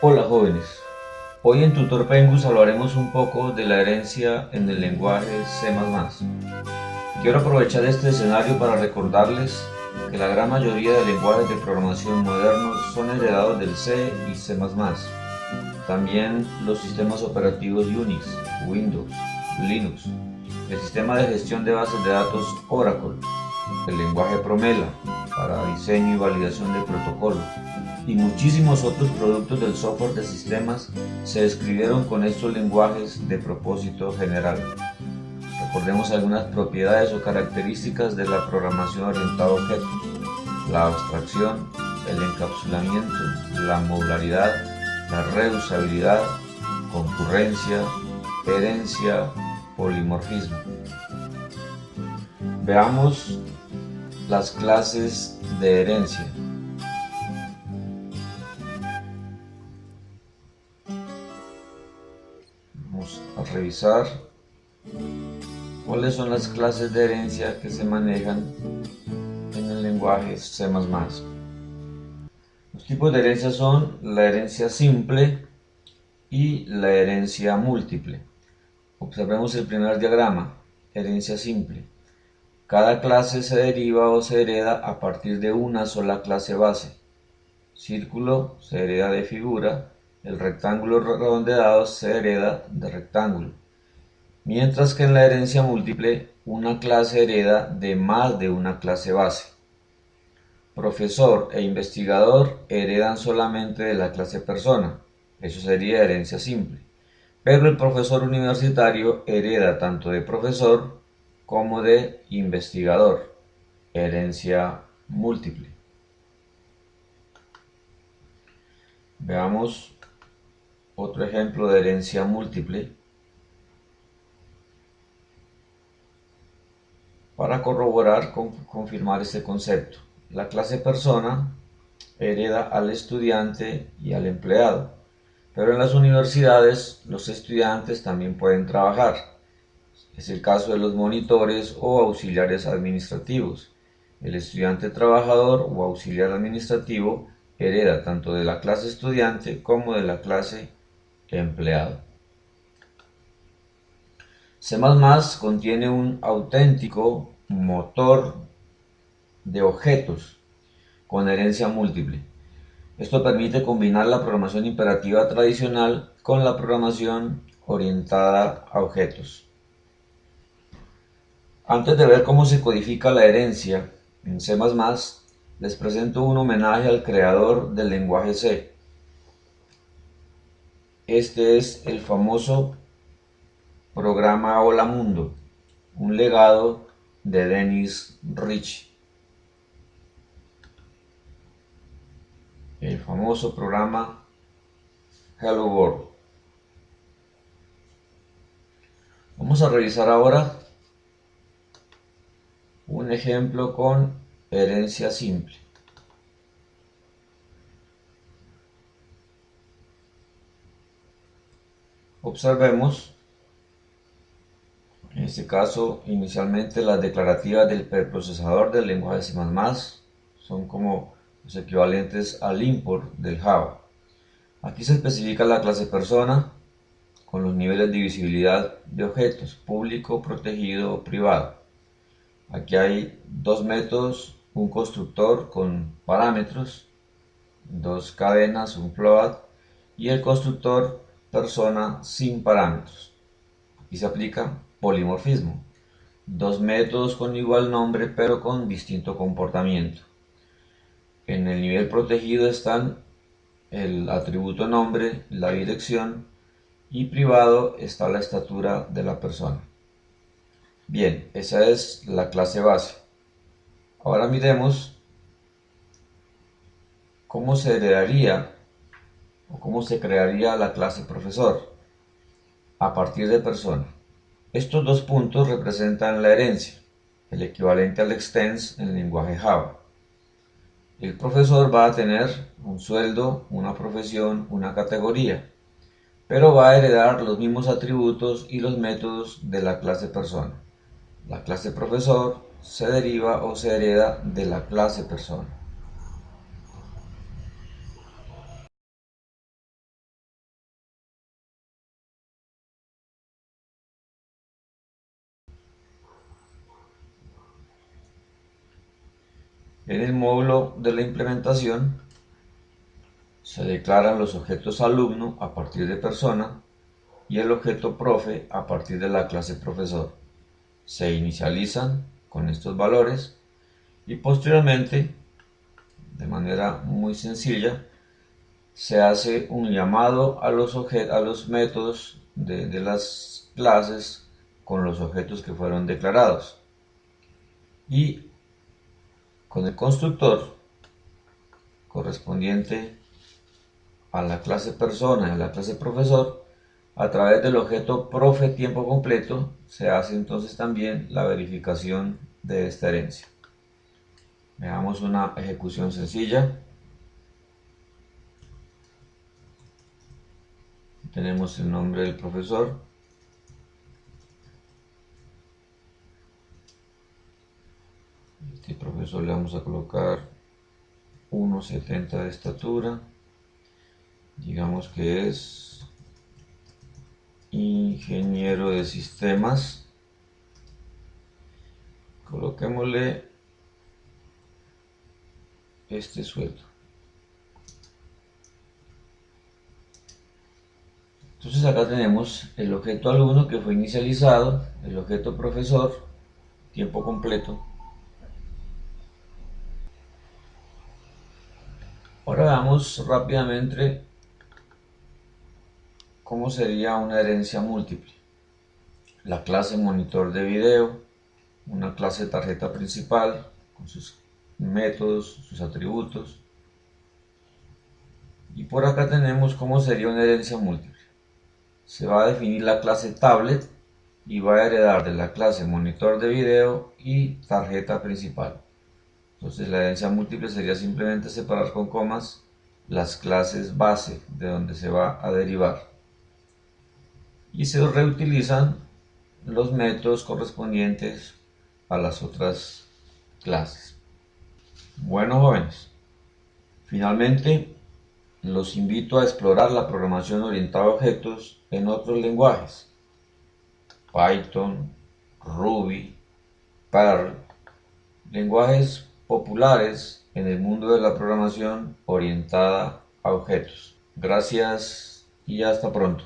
Hola jóvenes, hoy en Tutor Pengus hablaremos un poco de la herencia en el lenguaje C++. Quiero aprovechar este escenario para recordarles que la gran mayoría de lenguajes de programación modernos son heredados del C y C++. También los sistemas operativos Unix, Windows, Linux, el sistema de gestión de bases de datos Oracle, el lenguaje Promela para diseño y validación de protocolos y muchísimos otros productos del software de sistemas se escribieron con estos lenguajes de propósito general. Recordemos algunas propiedades o características de la programación orientada a objetos: la abstracción, el encapsulamiento, la modularidad, la reusabilidad, concurrencia, herencia, polimorfismo. Veamos las clases de herencia. Vamos a revisar cuáles son las clases de herencia que se manejan en el lenguaje C++. Los tipos de herencia son la herencia simple y la herencia múltiple. Observemos el primer diagrama, herencia simple. Cada clase se deriva o se hereda a partir de una sola clase base. Círculo se hereda de figura, el rectángulo redondeado se hereda de rectángulo. Mientras que en la herencia múltiple, una clase hereda de más de una clase base. Profesor e investigador heredan solamente de la clase persona, eso sería herencia simple. Pero el profesor universitario hereda tanto de profesor como de investigador, herencia múltiple. Veamos otro ejemplo de herencia múltiple para corroborar, confirmar este concepto. La clase persona hereda al estudiante y al empleado, pero en las universidades los estudiantes también pueden trabajar. Es el caso de los monitores o auxiliares administrativos. El estudiante trabajador o auxiliar administrativo hereda tanto de la clase estudiante como de la clase empleado. C++ contiene un auténtico motor de objetos con herencia múltiple. Esto permite combinar la programación imperativa tradicional con la programación orientada a objetos. Antes de ver cómo se codifica la herencia en C++, les presento un homenaje al creador del lenguaje C. Este es el famoso programa Hola Mundo, un legado de Dennis Ritchie. El famoso programa Hello World. Vamos a revisar ahora un ejemplo con herencia simple. Observemos, en este caso, inicialmente las declarativas del preprocesador del lenguaje C++ son como los equivalentes al import del Java. Aquí se especifica la clase persona con los niveles de visibilidad de objetos, público, protegido o privado. Aquí hay dos métodos, un constructor con parámetros, dos cadenas, un float, y el constructor persona sin parámetros. Aquí se aplica polimorfismo, dos métodos con igual nombre pero con distinto comportamiento. En el nivel protegido están el atributo nombre, la dirección, y privado está la estatura de la persona. Bien, esa es la clase base. Ahora miremos cómo se heredaría o cómo se crearía la clase profesor a partir de persona. Estos dos puntos representan la herencia, el equivalente al extens en el lenguaje Java. El profesor va a tener un sueldo, una profesión, una categoría, pero va a heredar los mismos atributos y los métodos de la clase persona. La clase profesor se deriva o se hereda de la clase persona. En el módulo de la implementación se declaran los objetos alumno a partir de persona y el objeto profe a partir de la clase profesor. Se inicializan con estos valores y posteriormente, de manera muy sencilla, se hace un llamado a los métodos de las clases con los objetos que fueron declarados. Y con el constructor correspondiente a la clase persona y a la clase profesor, a través del objeto profe tiempo completo, se hace entonces también la verificación de esta herencia. Veamos una ejecución sencilla. Tenemos el nombre del profesor. Este profesor le vamos a colocar 1,70 de estatura. Digamos que es ingeniero de sistemas. Coloquémosle este sueldo. Entonces acá tenemos el objeto alumno que fue inicializado, el objeto profesor, tiempo completo. Ahora veamos rápidamente cómo sería una herencia múltiple. La clase monitor de video, una clase tarjeta principal con sus métodos, sus atributos. Y por acá tenemos cómo sería una herencia múltiple. Se va a definir la clase tablet y va a heredar de la clase monitor de video y tarjeta principal. Entonces la herencia múltiple sería simplemente separar con comas las clases base de donde se va a derivar. Y se reutilizan los métodos correspondientes a las otras clases. Bueno, jóvenes, finalmente los invito a explorar la programación orientada a objetos en otros lenguajes: Python, Ruby, Perl, lenguajes populares en el mundo de la programación orientada a objetos. Gracias y hasta pronto.